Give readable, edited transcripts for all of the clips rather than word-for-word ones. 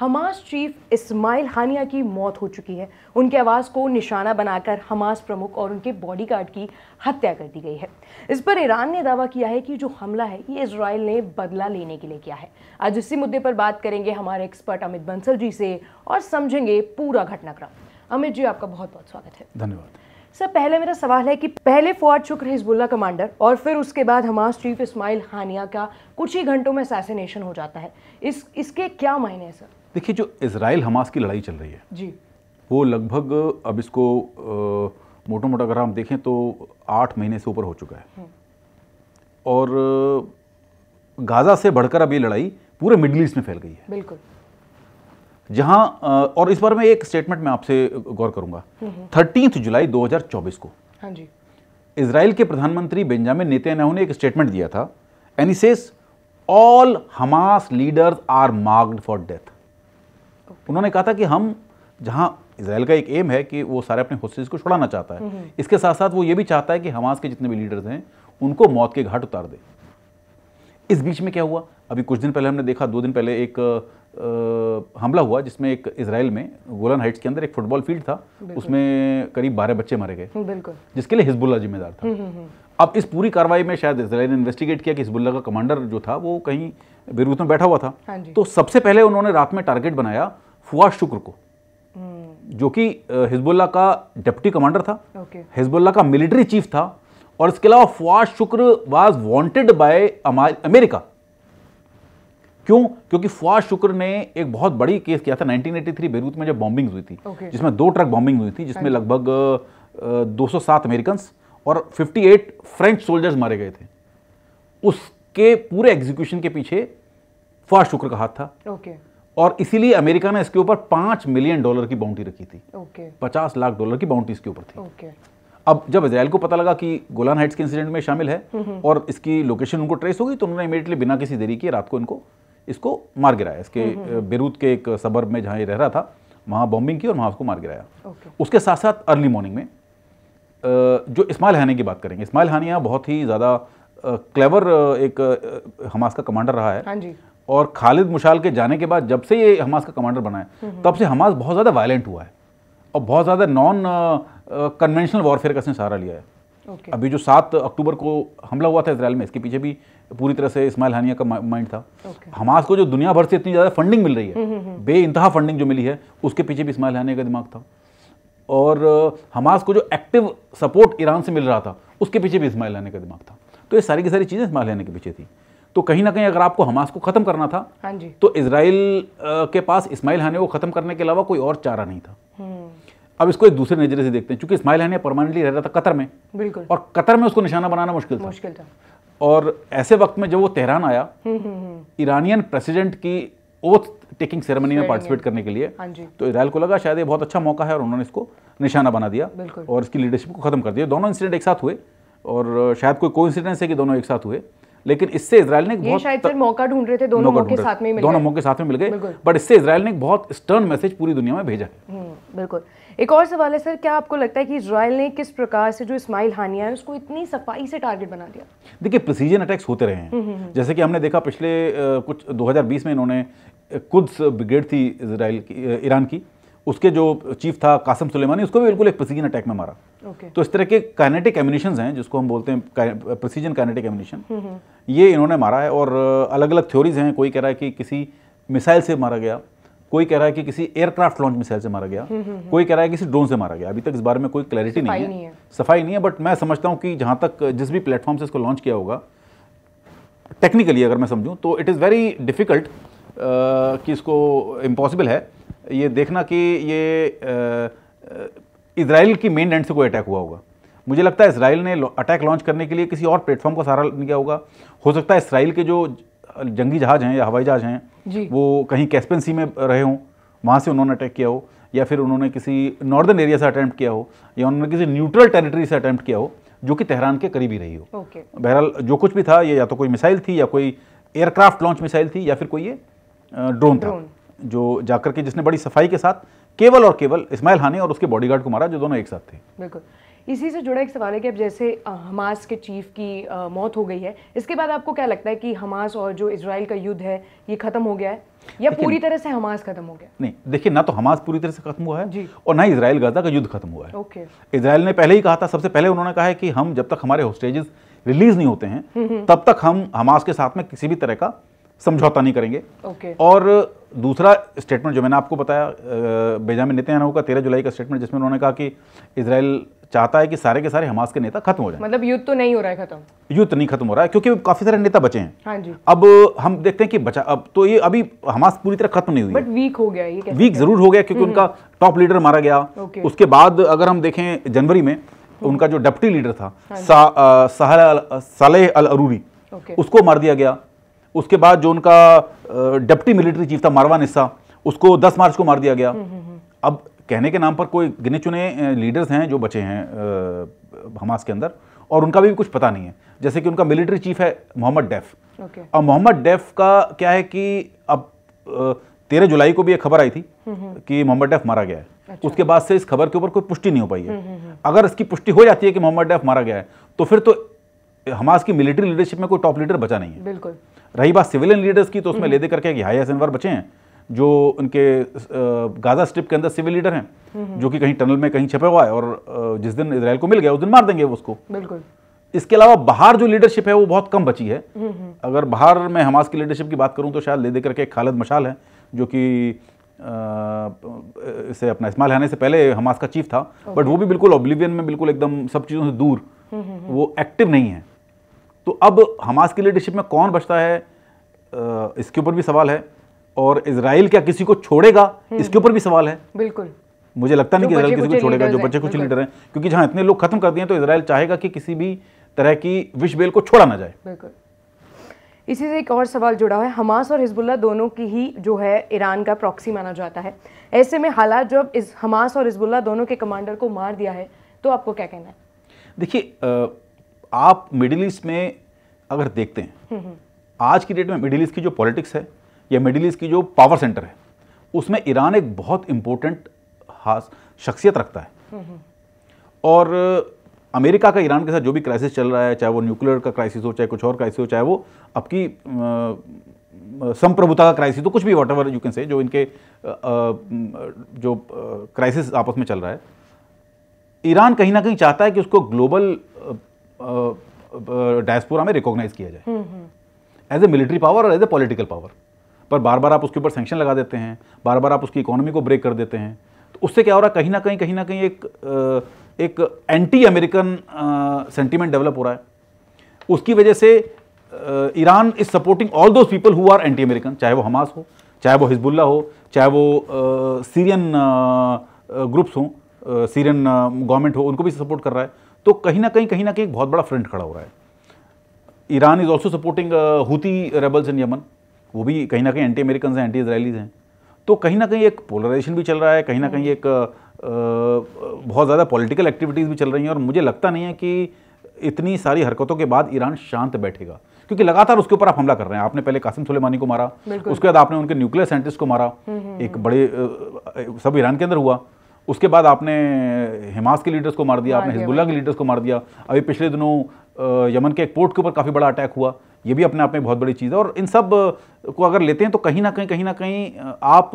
Hamas chief Ismail हानिया की मौत हो चुकी है। उनके आवाज़ को निशाना बनाकर हमास प्रमुख और उनके बॉडीगार्ड की हत्या कर दी गई है। इस पर ईरान ने दावा किया है कि जो हमला है ये इजराइल ने बदला लेने के लिए किया है। आज इसी मुद्दे पर बात करेंगे हमारे एक्सपर्ट अमित बंसल जी से और समझेंगे पूरा घटनाक्रम। अमित जी, आपका बहुत बहुत स्वागत है। धन्यवाद सर, पहले मेरा सवाल है कि पहले फुआद शुक्र हिजबुल्लाह कमांडर और फिर उसके बाद हमास चीफ इस्माइल हानिया का कुछ ही घंटों में असैसिनेशन हो जाता है। इसके क्या मायने हैं सर? देखिए, जो इजराइल हमास की लड़ाई चल रही है जी, वो लगभग अब इसको मोटा मोटा अगर हम देखें तो 8 महीने से ऊपर हो चुका है। और गाजा से बढ़कर अब ये लड़ाई पूरे मिडिल ईस्ट में फैल गई है। बिल्कुल। जहां और इस बारे में एक स्टेटमेंट मैं आपसे गौर करूंगा। 13 जुलाई 2024 को हाँ जी, इजराइल के प्रधानमंत्री बेंजामिन नेतन्याहू ने एक स्टेटमेंट दिया था, and he says all Hamas leaders are marked for death. उन्होंने कहा था कि हम, जहां इजराइल का एक एम है कि वो सारे अपने होस्टेज को छुड़ाना चाहता है, इसके साथ साथ वो ये भी चाहता है कि हमास के जितने भी लीडर्स हैं उनको मौत के घाट उतार दे। इस बीच में क्या हुआ, अभी कुछ दिन पहले हमने देखा, 2 दिन पहले एक हमला हुआ जिसमें एक इजराइल में गोलान हाइट्स के अंदर एक फुटबॉल फील्ड था, उसमें करीब 12 बच्चे मारे गए, बिल्कुल, जिसके लिए हिजबुल्लाह जिम्मेदार था। अब इस पूरी कार्रवाई में शायद इजराइल ने इन्वेस्टिगेट किया कि हिजबुल्लाह का कमांडर जो था वो कहीं बेरूत में बैठा हुआ था। तो सबसे पहले उन्होंने रात में टारगेट बनाया फुआद शुक्र को, जो कि हिजबुल्लाह का डिप्टी कमांडर था, हिजबुल्लाह का मिलिट्री चीफ था। और इसके अलावा फुआद शुक्र वाज वांटेड बाय अमेरिका। क्यों? क्योंकि फुआद शुक्र ने एक बहुत बड़ी केस किया था 1983 बेरूत में, जब बॉम्बिंग हुई थी, जिसमें 2 ट्रक बॉम्बिंग हुई थी, जिसमें लगभग 207 अमेरिकन और 58 फ्रेंच सोल्जर्स मारे गए थे। उसके पूरे एग्जीक्यूशन के पीछे फुआद शुक्र का हाथ था। और इसीलिए अमेरिका ने इसके ऊपर $5 मिलियन की बाउंटी रखी थी। $50 लाख की बाउंटी इसके ऊपर थी। अब जब इजराइल को पता लगा कि गोलान हाइट्स के इंसिडेंट में शामिल है और इसकी लोकेशन उनको ट्रेस हो गई, तो उन्होंने इमीडिएटली बिना किसी देरी किए रात को इसको मार गिराया। इसके बेरूत के एक सबर्ब में जहां ये रह रहा था, वहां बॉम्बिंग की और वहां उसको मार गिराया। उसके साथ साथ अर्ली मॉर्निंग में जो इस्माइल हानिया की बात करेंगे, इस्माइल हानिया बहुत ही ज़्यादा क्लेवर एक हमास का कमांडर रहा है। हाँ जी। और खालिद मुशाल के जाने के बाद, जब से ये हमास का कमांडर बना है, तब से हमास बहुत ज़्यादा वायलेंट हुआ है और बहुत ज़्यादा नॉन कन्वेंशनल वॉरफेयर का इसने सहारा लिया है। अभी जो 7 अक्टूबर को हमला हुआ था इजराइल में, इसके पीछे भी पूरी तरह से इस्माइल हानिया का माइंड था। हमास को जो दुनिया भर से इतनी ज़्यादा फंडिंग मिल रही है, बेइंतहा फंडिंग जो मिली है, उसके पीछे भी इस्माइल हानिया का दिमाग था। और हमास को जो एक्टिव सपोर्ट ईरान से मिल रहा था, उसके पीछे भी इस्माइल हानिया का दिमाग था। तो ये सारी की सारी चीज़ें इस्माइल हानिया के पीछे थी। तो कहीं ना कहीं अगर आपको हमास को ख़त्म करना था, हाँ जी, तो इजराइल के पास इस्माइल हानिया को ख़त्म करने के अलावा कोई और चारा नहीं था। अब इसको एक दूसरे नज़रिए से देखते हैं, क्योंकि इस्माइल हानिया परमानेंटली रह रहा था कतर में, बिल्कुल, और कतर में उसको निशाना बनाना मुश्किल था। और ऐसे वक्त में जब वो तेहरान आया, ईरानियन प्रेसिडेंट की ओथ टेकिंग सेरेमनी में पार्टिसिपेट करने के लिए, तो इजराइल को लगा शायद ये बहुत अच्छा मौका है और उन्होंने इसको निशाना बना दिया और इसकी लीडरशिप को खत्म कर दिया। दोनों इंसिडेंट एक साथ हुए और शायद कोई कोइंसिडेंस है कि दोनों एक साथ हुए, लेकिन इससे इजराइल ने बहुत शायद फिर मौका ढूंढ रहे थे, दोनों मौके साथ में मिल गए। बट इससे इजराइल ने एक बहुत स्टर्न मैसेज पूरी दुनिया में भेजा है। बिल्कुल। एक और सवाल है सर, क्या आपको लगता है कि इजराइल ने किस प्रकार से जो इस्माइल हानिया है उसको इतनी सफाई से टारगेट बना दिया? देखिए, प्रिसीजन अटैक्स होते रहे हैं। जैसे कि हमने देखा पिछले कुछ 2020 में इन्होंने कुद्स ब्रिगेड थी इजराइल की, ईरान की, उसके जो चीफ था कासिम सुलेमानी, उसको भी बिल्कुल एक प्रिसीजन अटैक में मारा। तो इस तरह के काइनेटिक एम्यूनिशंस हैं जिसको हम बोलते हैं प्रिसीजन काइनेटिक एम्यूनिशन, ये इन्होंने मारा है। और अलग अलग थ्योरीज हैं, कोई कह रहा है कि किसी मिसाइल से मारा गया, कोई कह रहा है कि किसी एयरक्राफ्ट लॉन्च मिसाइल से मारा गया, कोई कह रहा है किसी ड्रोन से मारा गया। अभी तक इस बारे में कोई क्लैरिटी नहीं है, सफाई नहीं है। बट मैं समझता हूँ कि जहाँ तक जिस भी प्लेटफॉर्म से इसको लॉन्च किया होगा, टेक्निकली अगर मैं समझूँ तो इट इज़ वेरी डिफ़िकल्ट कि इसको इम्पॉसिबल है ये देखना कि ये इजराइल की मेन एंड से कोई अटैक हुआ होगा। मुझे लगता है इजराइल ने अटैक लॉन्च करने के लिए किसी और प्लेटफॉर्म का सहारा लिया होगा। हो सकता है इजराइल के जो जंगी जहाज़ हैं या हवाई जहाज़ हैं वो कहीं कैस्पियन सी में रहे हों, वहाँ से उन्होंने अटैक किया हो, या फिर उन्होंने किसी नॉर्दर्न एरिया से अटैम्प्ट किया हो, या उन्होंने किसी न्यूट्रल टेरिटरी से अटैम्प्ट किया हो जो कि तेहरान के करीब ही रही हो। बहरहाल जो कुछ भी था, ये या तो कोई मिसाइल थी, या कोई एयरक्राफ्ट लॉन्च मिसाइल थी, या फिर कोई ये ड्रोन था जो जाकर के जिसने बड़ी सफाई के साथ केवल और केवल इस्माइल हानिया और उसके बॉडीगार्ड को मारा, जो दोनों एक साथ थे। बिल्कुल। इसी से जुड़ा एक सवाल है कि अब जैसे हमास के चीफ की मौत हो गई है, इसके बाद आपको क्या लगता है कि हमास और जो इजराइल का युद्ध है ये खत्म हो गया है या पूरी तरह से हमास खत्म हो गया? नहीं, देखिए, ना तो हमास पूरी तरह से खत्म हुआ है और ना इजराइल गाजा का युद्ध खत्म हुआ है। ओके। इजराइल ने पहले ही कहा था, सबसे पहले उन्होंने कहा है कि हम जब तक हमारे होस्टेजेस रिलीज नहीं होते हैं तब तक हम हमास के साथ में किसी भी तरह का समझौता नहीं करेंगे। और दूसरा स्टेटमेंट जो मैंने आपको बताया, बेंजामिन नेतन्याहू का 13 जुलाई का स्टेटमेंट, जिसमें उन्होंने कहा कि इजराइल चाहता है कि सारे के सारे हमास के नेता खत्म हो जाएं। मतलब युद्ध तो नहीं हो रहा है खत्म? युद्ध नहीं खत्म हो रहा है क्योंकि काफी सारे नेता बचे हैं। हाँ जी। अब हम देखते हैं कि बचा, अब तो ये अभी हमास पूरी तरह खत्म नहीं हुई, बट वीक हो गया। ये वीक जरूर हो गया क्योंकि उनका टॉप लीडर मारा गया। उसके बाद अगर हम देखें जनवरी में उनका जो डिप्टी लीडर था सालेह अल अरूरी, उसको मार दिया गया। उसके बाद जो उनका डिप्टी मिलिट्री चीफ था मारवान निस्सा, उसको 10 मार्च को मार दिया गया। अब कहने के नाम पर कोई गिने चुने लीडर्स हैं जो बचे हैं हमास के अंदर, और उनका भी कुछ पता नहीं है। जैसे कि उनका मिलिट्री चीफ है मोहम्मद डेफ। अब मोहम्मद डेफ का क्या है कि अब 13 जुलाई को भी एक खबर आई थी कि मोहम्मद डेफ मारा गया है। अच्छा। उसके बाद से इस खबर के ऊपर कोई पुष्टि नहीं हो पाई है। अगर इसकी पुष्टि हो जाती है कि मोहम्मद डेफ मारा गया है तो फिर तो हमास की मिलिट्री लीडरशिप में कोई टॉप लीडर बचा नहीं है। बिल्कुल। रही बात सिविलियन लीडर्स की, तो उसमें ले दे करके याह्या सिनवार बचे हैं जो उनके गाजा स्ट्रिप के अंदर सिविल लीडर हैं, जो कि कहीं टनल में कहीं छिपे हुआ है और जिस दिन इजराइल को मिल गया उस दिन मार देंगे वो उसको। बिल्कुल। इसके अलावा बाहर जो लीडरशिप है वो बहुत कम बची है। अगर बाहर मैं हमास की लीडरशिप की बात करूं तो शायद ले दे करके खालिद मशाल है, जो कि इसे अपना इस्माइल हानिया से पहले हमास का चीफ था, बट वो भी बिल्कुल ऑब्लिवियन में, बिल्कुल एकदम सब चीज़ों से दूर, वो एक्टिव नहीं है। तो अब हमास की लीडरशिप में कौन बचता है, इसके ऊपर भी सवाल है, और इजराइल क्या किसी को छोड़ेगा, इसके ऊपर भी सवाल है। बिल्कुल। मुझे लगता नहीं कि इजराइल किसी को छोड़ेगा, जो बच्चे कुछ लीडर हैं, क्योंकि जहां इतने लोग खत्म कर दिए तो इजराइल चाहेगा कि किसी भी तरह की विश बेल को छोड़ा ना जाए। बिल्कुल। इसी से एक और सवाल जुड़ा है, हमास और हिजबुल्लाह दोनों की ही जो है ईरान का प्रॉक्सी माना जाता है। ऐसे में हालात जब इस हमास और हिजबुल्लाह दोनों के कमांडर को मार दिया है तो आपको क्या कहना है? देखिए, आप मिडिल ईस्ट में अगर देखते हैं, आज की डेट में मिडिल ईस्ट की जो पॉलिटिक्स है या मिडिल ईस्ट की जो पावर सेंटर है, उसमें ईरान एक बहुत इंपॉर्टेंट शख्सियत रखता है। और अमेरिका का ईरान के साथ जो भी क्राइसिस चल रहा है, चाहे वो न्यूक्लियर का क्राइसिस हो, चाहे कुछ और क्राइसिस हो, चाहे वो आपकी संप्रभुता का क्राइसिस हो, कुछ भी व्हाटएवर यू कैन से, जो इनके जो क्राइसिस आपस में चल रहा है, ईरान कहीं ना कहीं चाहता है कि उसको ग्लोबल डायस्पोरा में रिकॉग्नाइज किया जाए एज ए मिलिट्री पावर और एज ए पॉलिटिकल पावर। पर बार बार आप उसके ऊपर सैंक्शन लगा देते हैं, बार बार आप उसकी इकोनॉमी को ब्रेक कर देते हैं, तो उससे क्या हो रहा है, कहीं ना कहीं एक एंटी अमेरिकन सेंटीमेंट डेवलप हो रहा है। उसकी वजह से Iran is supporting all those people who are anti American, चाहे वो हमास हो, चाहे वो हिजबुल्लाह हो, चाहे वो सीरियन ग्रुप्स हों, सीरियन गवर्नमेंट हो, उनको भी सपोर्ट कर रहा है। तो कहीं ना कहीं एक बहुत बड़ा फ्रंट खड़ा हो रहा है। Iran is also supporting Houthi rebels in Yemen, वो भी कहीं ना कहीं एंटी अमेरिकन हैं, एंटी इजराइलीज हैं। तो कहीं ना कहीं एक पोलराइजेशन भी चल रहा है, कहीं ना कहीं एक बहुत ज़्यादा पॉलिटिकल एक्टिविटीज़ भी चल रही हैं। और मुझे लगता नहीं है कि इतनी सारी हरकतों के बाद ईरान शांत बैठेगा, क्योंकि लगातार उसके ऊपर आप हमला कर रहे हैं। आपने पहले कासिम सुलेमानी को मारा, उसके बाद आपने उनके न्यूक्लियर साइंटिस्ट को मारा, एक बड़े सब ईरान के अंदर हुआ। उसके बाद आपने हमास के लीडर्स को मार दिया, आपने हिजबुल्लाह के लीडर्स को मार दिया। अभी पिछले दिनों यमन के एक पोर्ट के ऊपर काफ़ी बड़ा अटैक हुआ, ये भी अपने आप में बहुत बड़ी चीज़ है। और इन सब को अगर लेते हैं तो कहीं ना कहीं आप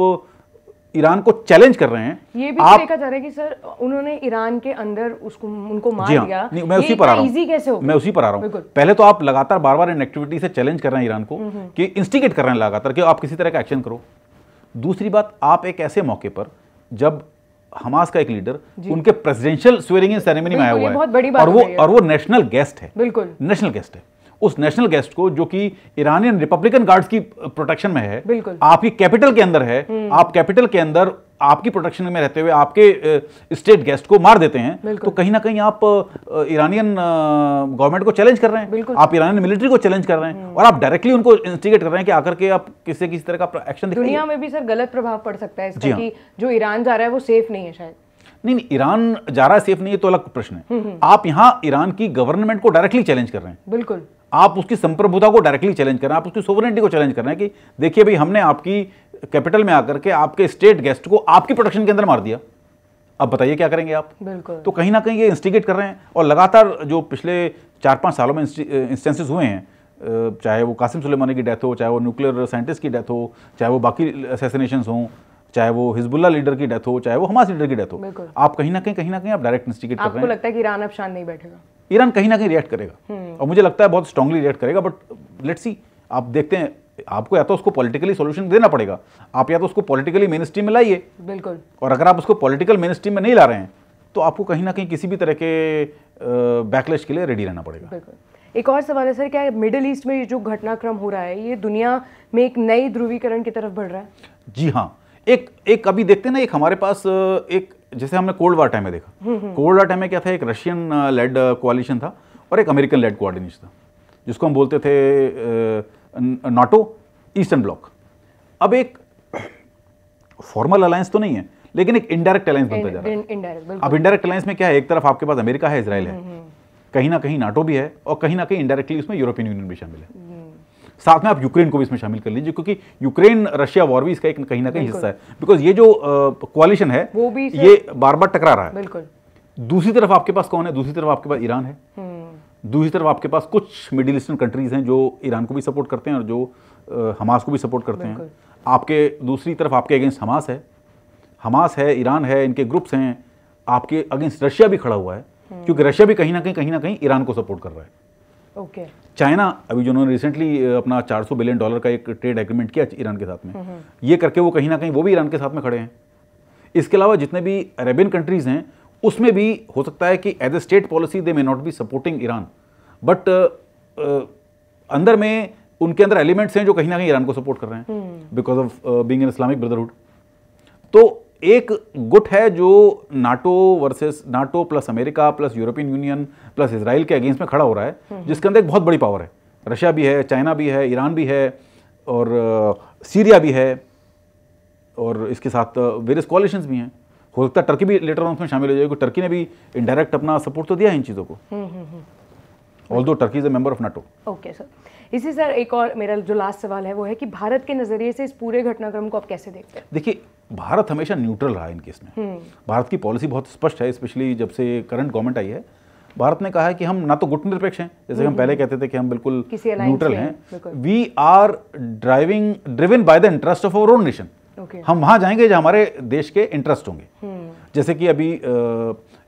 ईरान को चैलेंज कर रहे हैं। ये भी देखा जा रहा है कि सर उन्होंने ईरान के अंदर उनको मार दिया। नहीं, मैं उसी पर आ रहा हूँ, कैसे हो? मैं उसी पर आ रहा हूँ। पहले तो आप लगातार बार बार इन एक्टिविटी से चैलेंज कर रहे हैं ईरान को, कि इंस्टिगेट कर रहे हैं लगातार कि आप किसी तरह का एक्शन करो। दूसरी बात, आप एक ऐसे मौके पर जब हमास का एक लीडर उनके प्रेसिडेंशियल स्वेरिंग इन सेरेमनी में आया हुआ है, और वो नेशनल गेस्ट है, बिल्कुल नेशनल गेस्ट है, उस नेशनल गेस्ट को, जो कि ईरानियन रिपब्लिकन गार्ड्स की प्रोटेक्शन में है, आपकी कैपिटल के अंदर है, आप कैपिटल के अंदर आपकी प्रोटेक्शन में रहते हुए आपके स्टेट गेस्ट को मार देते हैं, तो कहीं ना कहीं आप ईरानियन गवर्नमेंट को चैलेंज कर रहे हैं, आप ईरानियन मिलिट्री को चैलेंज कर रहे हैं, और आप डायरेक्टली उनको इंस्टिगेट कर रहे हैं कि आकर के आप किसी तरह का एक्शन दिखाइए। दुनिया में भी सर गलत प्रभाव पड़ सकता है इसका, कि जो ईरान जा रहा है वो सेफ नहीं है शायद। नहीं, ईरान जा रहा है सेफ नहीं है तो अलग प्रश्न है। आप यहाँ ईरान की गवर्नमेंट को डायरेक्टली चैलेंज कर रहे हैं। बिल्कुल, आप उसकी संप्रभुता को डायरेक्टली चैलेंज कर रहे हैं, आप उसकी सोवरेनिटी को चैलेंज कर रहे हैं कि देखिए भाई, हमने आपकी कैपिटल में आकर के आपके स्टेट गेस्ट को आपकी प्रोटेक्शन के अंदर मार दिया, अब बताइए क्या करेंगे आप। बिल्कुल। तो कहीं ना कहीं ये इंस्टिगेट कर रहे हैं, और लगातार जो पिछले 4-5 सालों में इंस्टेंसेस हुए हैं, चाहे वो कासिम सुलेमानी की डेथ हो, चाहे वो न्यूक्लियर साइंटिस्ट की डेथ हो, चाहे वो बाकी असैसिनेशंस हों, चाहे वो हिजबुल्ला लीडर की डेथ हो, चाहे वो हमास लीडर की डेथ हो, आप कहीं ना कहीं आप डायरेक्ट इंस्टिगेट कर रहे हैं। आपको लगता है कि ईरान अब शांत नहीं बैठेगा? ईरान कहीं ना कहीं रिएक्ट करेगा, और मुझे लगता है बहुत स्ट्रांगली रिएक्ट करेगा, बट लेट्स सी। आप देखते हैं, आपको या तो उसको पॉलिटिकली सॉल्यूशन देना पड़ेगा, आप या तो उसको पॉलिटिकली मेन स्ट्रीम में लाइए। बिल्कुल। और अगर आप उसको पॉलिटिकल मेन स्ट्रीम में नहीं ला रहे हैं, तो आपको कहीं ना कहीं किसी भी तरह के बैकलैश के लिए रेडी रहना पड़ेगा। बिल्कुल। एक और सवाल है सर, क्या मिडिल ईस्ट में ये जो घटनाक्रम हो रहा है, ये दुनिया में एक नई ध्रुवीकरण की तरफ बढ़ रहा है? जी हाँ। एक अभी देखते हैं ना, एक हमारे पास एक, जैसे हमने कोल्ड वार टाइम में देखा, कोल्ड वार टाइम में क्या था, एक रशियन लेड कोalition था और एक अमेरिकन लेड कोऑर्डिनेशन था, जिसको हम बोलते थे नाटो ईस्टर्न ब्लॉक। अब एक फॉर्मल अलायंस तो नहीं है, लेकिन एक इनडायरेक्ट अलायंस बनता जा रहा है। अब इनडायरेक्ट अलायंस में क्या है, एक तरफ आपके पास अमेरिका है, इजराइल है, कहीं ना कहीं नाटो भी है, और कहीं ना कहीं इनडायरेक्टली उसमें यूरोपियन यूनियन भी शामिल है। साथ में आप यूक्रेन को भी इसमें शामिल कर लीजिए, क्योंकि यूक्रेन रशिया वॉर भी इसका एक कहीं ना कहीं हिस्सा है, बिकॉज ये जो कोalition है वो भी ये बार बार टकरा रहा है। बिल्कुल। दूसरी तरफ आपके पास कौन है? दूसरी तरफ आपके पास ईरान है, दूसरी तरफ आपके पास कुछ मिडिल ईस्टर्न कंट्रीज हैं जो ईरान को भी सपोर्ट करते हैं और जो हमास को भी सपोर्ट करते हैं। आपके दूसरी तरफ आपके अगेंस्ट हमास है, ईरान है, इनके ग्रुप्स हैं। आपके अगेंस्ट रशिया भी खड़ा हुआ है, क्योंकि रशिया भी कहीं ना कहीं ईरान को सपोर्ट कर रहा है। ओके। चाइना अभी जो उन्होंने रिसेंटली अपना $400 बिलियन का एक ट्रेड एग्रीमेंट किया ईरान के साथ में, ये करके वो कहीं ना कहीं वो भी ईरान के साथ में खड़े हैं। इसके अलावा जितने भी अरेबियन कंट्रीज हैं, उसमें भी हो सकता है कि as a state policy they may not be supporting Iran, but अंदर में उनके अंदर एलिमेंट्स हैं जो कहीं ना कहीं ईरान को सपोर्ट कर रहे हैं, because of being an Islamic brotherhood. तो एक गुट है जो NATO plus America plus European union plus Israel के अगेंस्ट में खड़ा हो रहा है, जिसके अंदर एक बहुत बड़ी पावर है। रशिया भी है, चाइना भी है, ईरान भी है, और सीरिया भी है, और इसके साथ वेरियस कोalitions भी हैं। हो सकता है टर्की भी लेटर ऑन उसमें शामिल हो जाएगी, क्योंकि टर्की ने भी इनडायरेक्ट अपना सपोर्ट तो दिया है इन चीज़ों को, although Turkey is a member of NATO. Okay sir, इसी सर एक और मेरा जो लास्ट सवाल है वो है कि भारत के नज़रिए से इस पूरे घटनाक्रम को आप कैसे देखते हैं? देखिए, भारत हमेशा न्यूट्रल रहा है इन केस में। भारत की पॉलिसी बहुत स्पष्ट है, स्पेशली जब से करंट गवर्नमेंट आई है। भारत ने कहा है कि हम ना तो गुटनिरपेक्ष हैं, जैसे हम पहले कहते थे कि हम बिल्कुल न्यूट्रल हैं, we are driven by the interest of our own nation. हम वहां जाएंगे जहां हमारे देश के इंटरेस्ट होंगे। जैसे कि अभी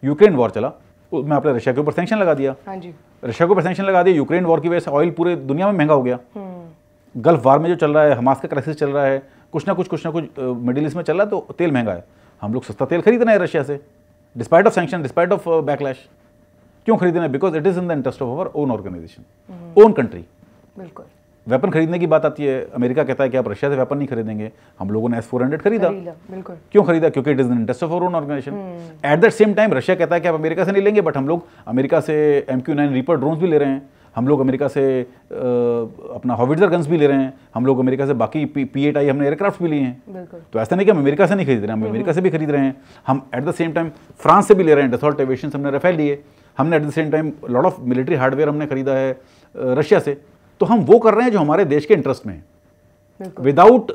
यूक्रेन वॉर चला, उसमें आपने रशिया के ऊपर सैंक्शन लगा दिया। हाँ जी। रशिया के ऊपर सैंक्शन लगा दिया, यूक्रेन वॉर की वजह से ऑयल पूरे दुनिया में महंगा हो गया। गल्फ वार में जो चल रहा है, हमास का क्राइसिस चल रहा है, कुछ ना कुछ मिडिल ईस्ट में चल रहा है, तो तेल महंगा है। हम लोग सस्ता तेल खरीद रहे हैं रशिया से, despite of sanction, despite of backlash. क्यों खरीद रहे हैं? Because it is in the interest of our own organisation, own country. बिल्कुल। वेपन खरीदने की बात आती है, अमेरिका कहता है कि आप रशिया से वेपन नहीं खरीदेंगे। हम लोगों ने S-400 खरीदा। बिल्कुल। क्यों खरीदा? क्योंकि it is in interest of our own organisation. At that same time Russia कहता है कि आप अमेरिका से नहीं लेंगे, बट हम लोग अमेरिका से MQ-9 रीपर ड्रोन्स भी ले रहे हैं, हम लोग अमेरिका से अपना हॉविट्जर गन्स भी ले रहे हैं, हम लोग अमेरिका से बाकी P-8I हमने एयरक्राफ्ट भी लिए हैं। तो ऐसा नहीं कि हम अमेरिका से नहीं खरीद रहे हैं, हम अमेरिका से भी खरीद रहे हैं। हम at the same time France से भी ले रहे हैं, डसॉल्ट एविएशन हमने राफेल लिए, हमने at the same time lot of military hardware हमने खरीदा है रशिया से। तो हम वो कर रहे हैं जो हमारे देश के इंटरेस्ट में है, without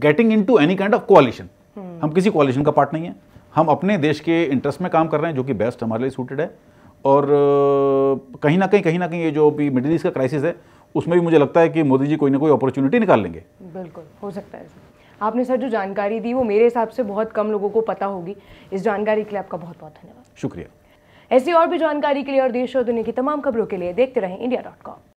getting into any kind of coalition. हम किसी कोalition का पार्ट नहीं है, हम अपने देश के इंटरेस्ट में काम कर रहे हैं, जो कि बेस्ट हमारे लिए सूटेड है। और कहीं ना कहीं ये जो भी मिडिल ईस्ट का क्राइसिस है, उसमें भी मुझे लगता है कि मोदी जी कोई ना कोई अपॉर्चुनिटी निकाल लेंगे। बिल्कुल, हो सकता है। आपने सर जो जानकारी दी वो मेरे हिसाब से बहुत कम लोगों को पता होगी। इस जानकारी के लिए आपका बहुत बहुत धन्यवाद। शुक्रिया। ऐसी और भी जानकारी के लिए और देश और दुनिया की तमाम खबरों के लिए देखते रहें India.com।